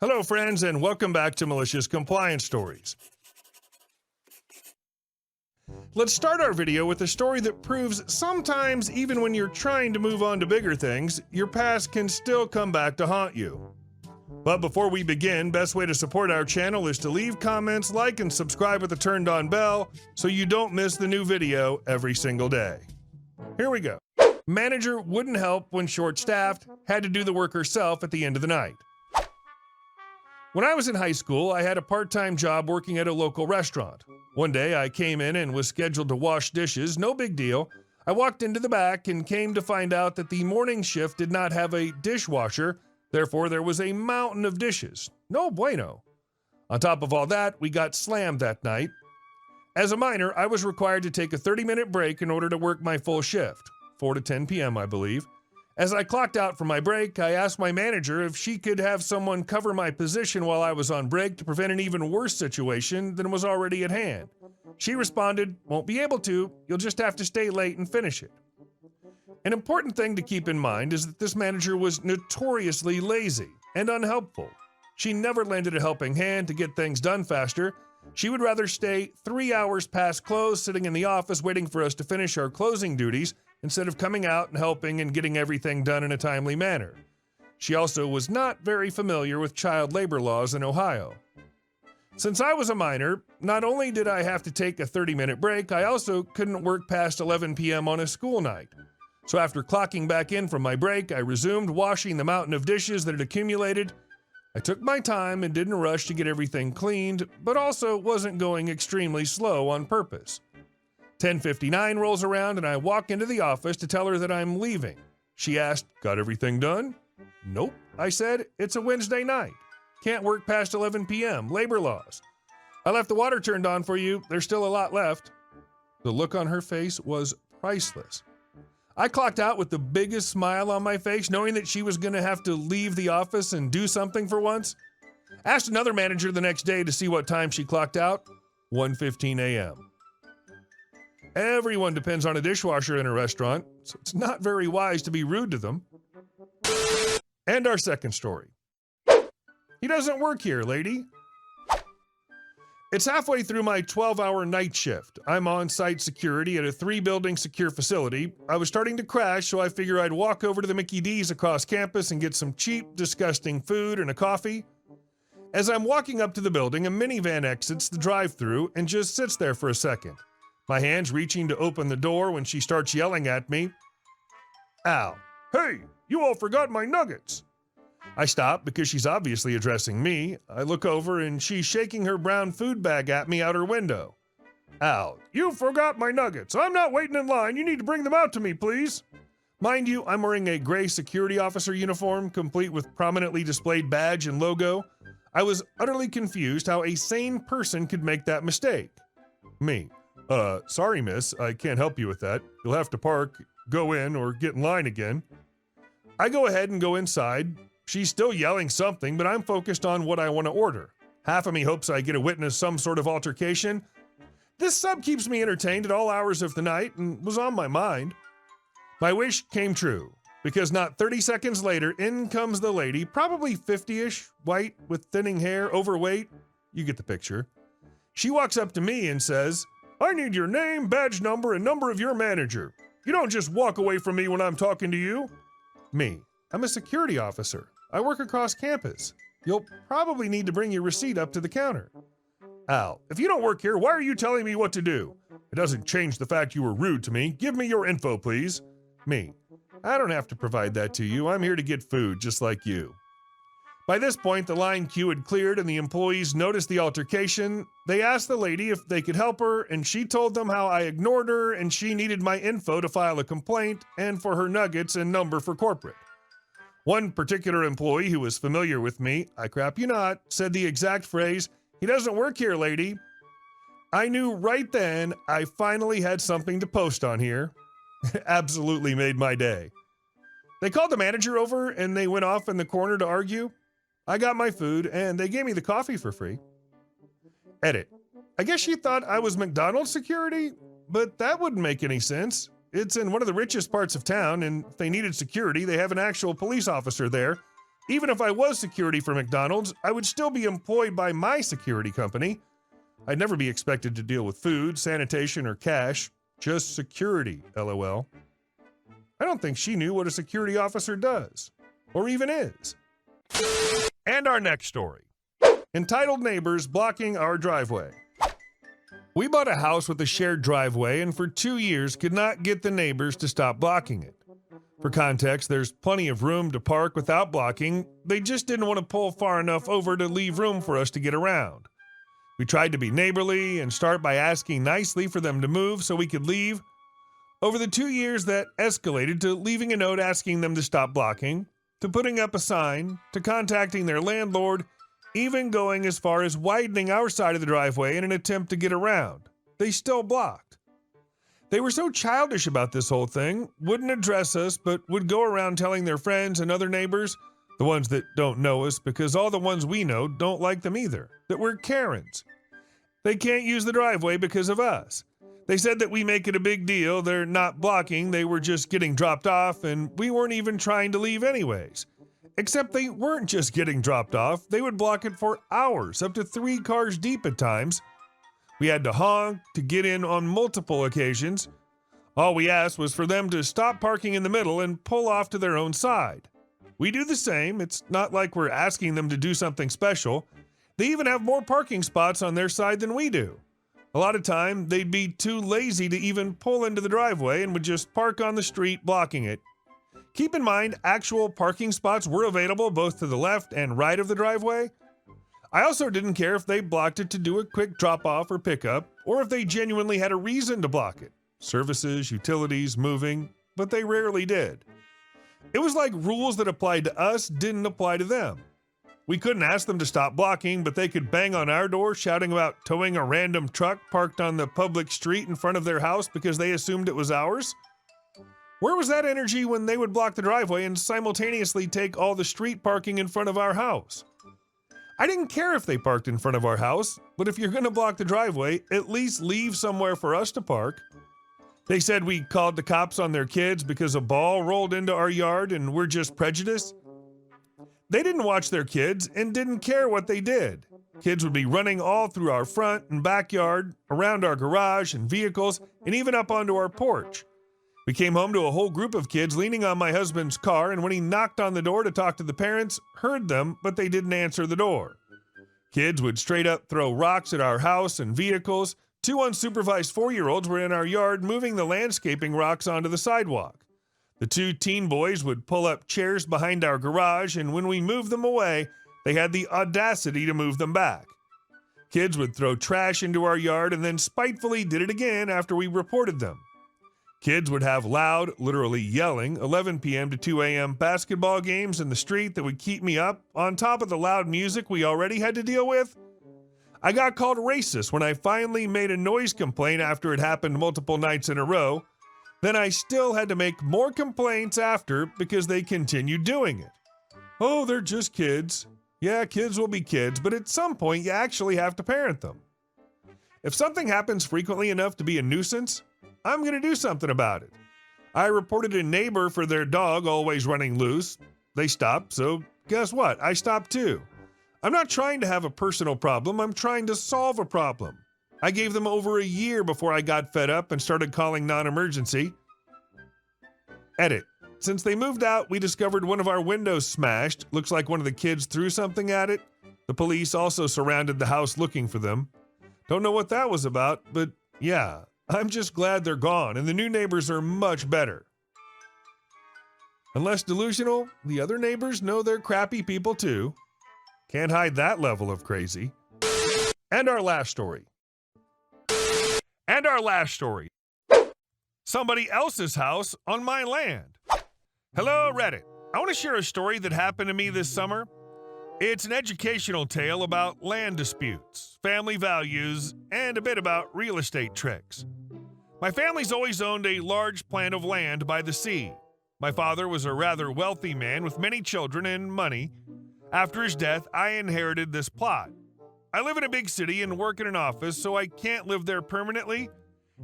Hello, friends, and welcome back to Malicious Compliance Stories. Let's start our video with a story that proves sometimes, even when you're trying to move on to bigger things, your past can still come back to haunt you. But before we begin, best way to support our channel is to leave comments, like, and subscribe with the turned on bell so you don't miss the new video every single day. Here we go. Manager wouldn't help when short-staffed, had to do the work herself at the end of the night. When I was in high school, I had a part-time job working at a local restaurant. One day, I came in and was scheduled to wash dishes, no big deal. I walked into the back and came to find out that the morning shift did not have a dishwasher, therefore there was a mountain of dishes. No bueno. On top of all that, we got slammed that night. As a minor, I was required to take a 30-minute break in order to work my full shift, 4 to 10 p.m., I believe. As I clocked out from my break, I asked my manager if she could have someone cover my position while I was on break to prevent an even worse situation than was already at hand. She responded, "Won't be able to, you'll just have to stay late and finish it." An important thing to keep in mind is that this manager was notoriously lazy and unhelpful. She never lended a helping hand to get things done faster. She would rather stay 3 hours past close sitting in the office waiting for us to finish our closing duties instead of coming out and helping and getting everything done in a timely manner. She also was not very familiar with child labor laws in Ohio. Since I was a minor, not only did I have to take a 30-minute break, I also couldn't work past 11 p.m. on a school night. So after clocking back in from my break, I resumed washing the mountain of dishes that had accumulated. I took my time and didn't rush to get everything cleaned, but also wasn't going extremely slow on purpose. 10:59 rolls around and I walk into the office to tell her that I'm leaving. She asked, "Got everything done?" "Nope," I said. "It's a Wednesday night. Can't work past 11 p.m. Labor laws. I left the water turned on for you. There's still a lot left." The look on her face was priceless. I clocked out with the biggest smile on my face, knowing that she was going to have to leave the office and do something for once. Asked another manager the next day to see what time she clocked out. 1:15 a.m. Everyone depends on a dishwasher in a restaurant, so it's not very wise to be rude to them. And our second story. He doesn't work here, lady. It's halfway through my 12-hour night shift. I'm on-site security at a 3-building secure facility. I was starting to crash, so I figure I'd walk over to the Mickey D's across campus and get some cheap, disgusting food and a coffee. As I'm walking up to the building, a minivan exits the drive-thru and just sits there for a second. My hand's reaching to open the door when she starts yelling at me. "Ow, hey, you all forgot my nuggets." I stop because she's obviously addressing me. I look over and she's shaking her brown food bag at me out her window. "Ow, you forgot my nuggets. I'm not waiting in line. You need to bring them out to me, please." Mind you, I'm wearing a gray security officer uniform, complete with prominently displayed badge and logo. I was utterly confused how a sane person could make that mistake. Me. Sorry, miss, I can't help you with that. You'll have to park, go in, or get in line again." I go ahead and go inside. She's still yelling something, but I'm focused on what I want to order. Half of me hopes I get to witness some sort of altercation. This sub keeps me entertained at all hours of the night and was on my mind. My wish came true, because not 30 seconds later, in comes the lady, probably 50-ish, white, with thinning hair, overweight. You get the picture. She walks up to me and says, "I need your name, badge number, and number of your manager. You don't just walk away from me when I'm talking to you." Me. "I'm a security officer. I work across campus. You'll probably need to bring your receipt up to the counter." "Al, if you don't work here, why are you telling me what to do? It doesn't change the fact you were rude to me. Give me your info, please." Me. "I don't have to provide that to you. I'm here to get food, just like you." By this point, the line queue had cleared and the employees noticed the altercation. They asked the lady if they could help her, and she told them how I ignored her and she needed my info to file a complaint and for her nuggets and number for corporate. One particular employee who was familiar with me, I crap you not, said the exact phrase, "He doesn't work here, lady." I knew right then I finally had something to post on here. It absolutely made my day. They called the manager over and they went off in the corner to argue. I got my food and they gave me the coffee for free. Edit. I guess she thought I was McDonald's security, but that wouldn't make any sense. It's in one of the richest parts of town, and if they needed security, they have an actual police officer there. Even if I was security for McDonald's, I would still be employed by my security company. I'd never be expected to deal with food, sanitation, or cash. Just security, LOL. I don't think she knew what a security officer does, or even is. And our next story. Entitled neighbors blocking our driveway. We bought a house with a shared driveway and for 2 years could not get the neighbors to stop blocking it. For context, there's plenty of room to park without blocking. They just didn't want to pull far enough over to leave room for us to get around. We tried to be neighborly and start by asking nicely for them to move so we could leave. Over the 2 years, that escalated to leaving a note asking them to stop blocking, to putting up a sign, to contacting their landlord, even going as far as widening our side of the driveway in an attempt to get around. They still blocked. They were so childish about this whole thing, wouldn't address us, but would go around telling their friends and other neighbors, the ones that don't know us because all the ones we know don't like them either, that we're Karens. They can't use the driveway because of us. They said that we make it a big deal. They're not blocking, they were just getting dropped off, and we weren't even trying to leave anyways. Except they weren't just getting dropped off, they would block it for hours, up to 3 cars deep at times. We had to honk to get in on multiple occasions. All we asked was for them to stop parking in the middle and pull off to their own side. We do the same. It's not like we're asking them to do something special. They even have more parking spots on their side than we do. A lot of time, they'd be too lazy to even pull into the driveway and would just park on the street blocking it. Keep in mind, actual parking spots were available both to the left and right of the driveway. I also didn't care if they blocked it to do a quick drop-off or pickup, or if they genuinely had a reason to block it. Services, utilities, moving, but they rarely did. It was like rules that applied to us didn't apply to them. We couldn't ask them to stop blocking, but they could bang on our door shouting about towing a random truck parked on the public street in front of their house because they assumed it was ours. Where was that energy when they would block the driveway and simultaneously take all the street parking in front of our house? I didn't care if they parked in front of our house, but if you're going to block the driveway, at least leave somewhere for us to park. They said we called the cops on their kids because a ball rolled into our yard and we're just prejudiced. They didn't watch their kids and didn't care what they did. Kids would be running all through our front and backyard, around our garage and vehicles, and even up onto our porch. We came home to a whole group of kids leaning on my husband's car, and when he knocked on the door to talk to the parents, heard them, but they didn't answer the door. Kids would straight up throw rocks at our house and vehicles. 2 unsupervised 4-year-olds were in our yard moving the landscaping rocks onto the sidewalk. The 2 teen boys would pull up chairs behind our garage, and when we moved them away, they had the audacity to move them back. Kids would throw trash into our yard and then spitefully did it again after we reported them. Kids would have loud, literally yelling, 11 p.m. to 2 a.m. basketball games in the street that would keep me up on top of the loud music we already had to deal with. I got called racist when I finally made a noise complaint after it happened multiple nights in a row. Then I still had to make more complaints after because they continued doing it. Oh, they're just kids. Yeah, kids will be kids, but at some point you actually have to parent them. If something happens frequently enough to be a nuisance, I'm going to do something about it. I reported a neighbor for their dog always running loose. They stopped, so guess what? I stopped too. I'm not trying to have a personal problem. I'm trying to solve a problem. I gave them over a year before I got fed up and started calling non-emergency. Edit. Since they moved out, we discovered one of our windows smashed. Looks like one of the kids threw something at it. The police also surrounded the house looking for them. Don't know what that was about, but yeah, I'm just glad they're gone and the new neighbors are much better. Unless delusional, the other neighbors know they're crappy people too. Can't hide that level of crazy. And our last story. Somebody else's house on my land. Hello, Reddit. I want to share a story that happened to me this summer. It's an educational tale about land disputes, family values, and a bit about real estate tricks. My family's always owned a large plant of land by the sea. My father was a rather wealthy man with many children and money. After his death, I inherited this plot. I live in a big city and work in an office, so I can't live there permanently.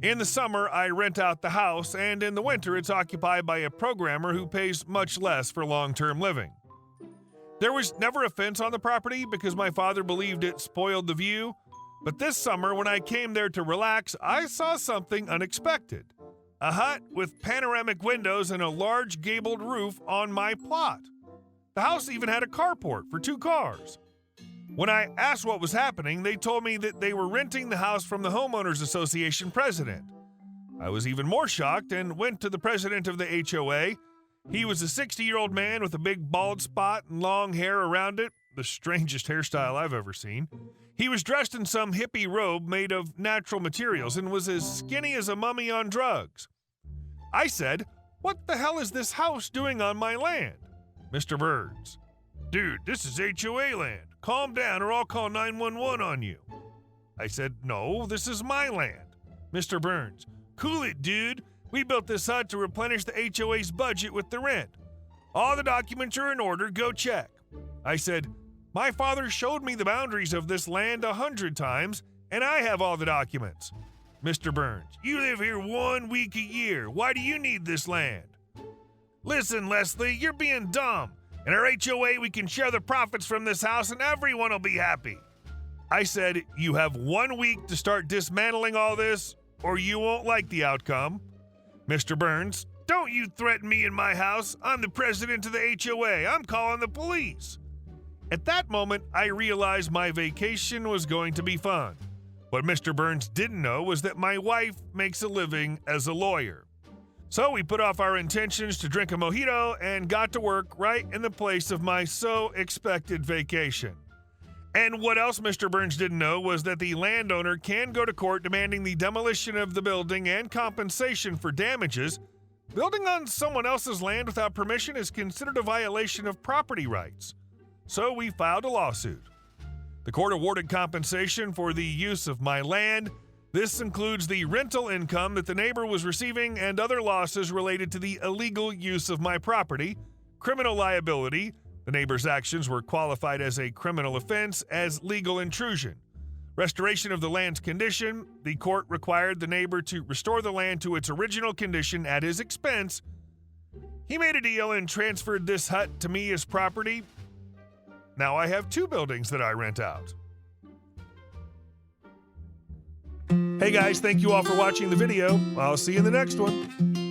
In the summer, I rent out the house, and in the winter, it's occupied by a programmer who pays much less for long-term living. There was never a fence on the property because my father believed it spoiled the view, but this summer when I came there to relax, I saw something unexpected. A hut with panoramic windows and a large gabled roof on my plot. The house even had a carport for 2 cars. When I asked what was happening, they told me that they were renting the house from the Homeowners Association president. I was even more shocked and went to the president of the HOA. He was a 60-year-old man with a big bald spot and long hair around it, the strangest hairstyle I've ever seen. He was dressed in some hippie robe made of natural materials and was as skinny as a mummy on drugs. I said, "What the hell is this house doing on my land?" Mr. Burns, "Dude, this is HOA land. Calm down or I'll call 911 on you." I said, "No, this is my land." Mr. Burns, "Cool it, dude. We built this hut to replenish the HOA's budget with the rent. All the documents are in order. Go check." I said, "My father showed me the boundaries of this land 100 times, and I have all the documents." Mr. Burns, "You live here 1 week a year. Why do you need this land?" "Listen, Leslie, you're being dumb. In our HOA, we can share the profits from this house and everyone will be happy." I said, "You have 1 week to start dismantling all this, or you won't like the outcome." Mr. Burns, "Don't you threaten me in my house. I'm the president of the HOA. I'm calling the police." At that moment, I realized my vacation was going to be fun. What Mr. Burns didn't know was that my wife makes a living as a lawyer. So we put off our intentions to drink a mojito and got to work right in the place of my so-expected vacation. And what else Mr. Burns didn't know was that the landowner can go to court demanding the demolition of the building and compensation for damages. Building on someone else's land without permission is considered a violation of property rights. So we filed a lawsuit. The court awarded compensation for the use of my land. This includes the rental income that the neighbor was receiving and other losses related to the illegal use of my property, criminal liability. The neighbor's actions were qualified as a criminal offense as legal intrusion. Restoration of the land's condition. The court required the neighbor to restore the land to its original condition at his expense. He made a deal and transferred this hut to me as property. Now I have 2 buildings that I rent out. Hey guys, thank you all for watching the video. I'll see you in the next one.